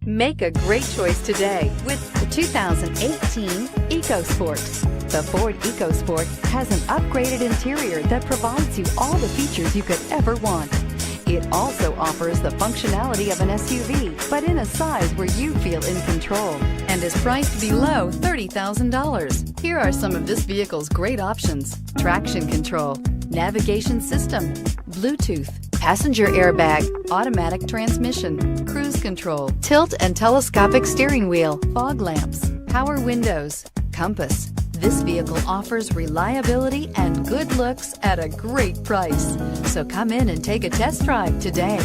Make a great choice today with the 2018 EcoSport. The Ford EcoSport has an upgraded interior that provides you all the features you could ever want. It also offers the functionality of an SUV, but in a size where you feel in control, and is priced below $30,000. Here are some of this vehicle's great options: traction control, navigation system, Bluetooth, passenger airbag, automatic transmission, cruise control, tilt and telescopic steering wheel, fog lamps, power windows, compass. This vehicle offers reliability and good looks at a great price. So come in and take a test drive today.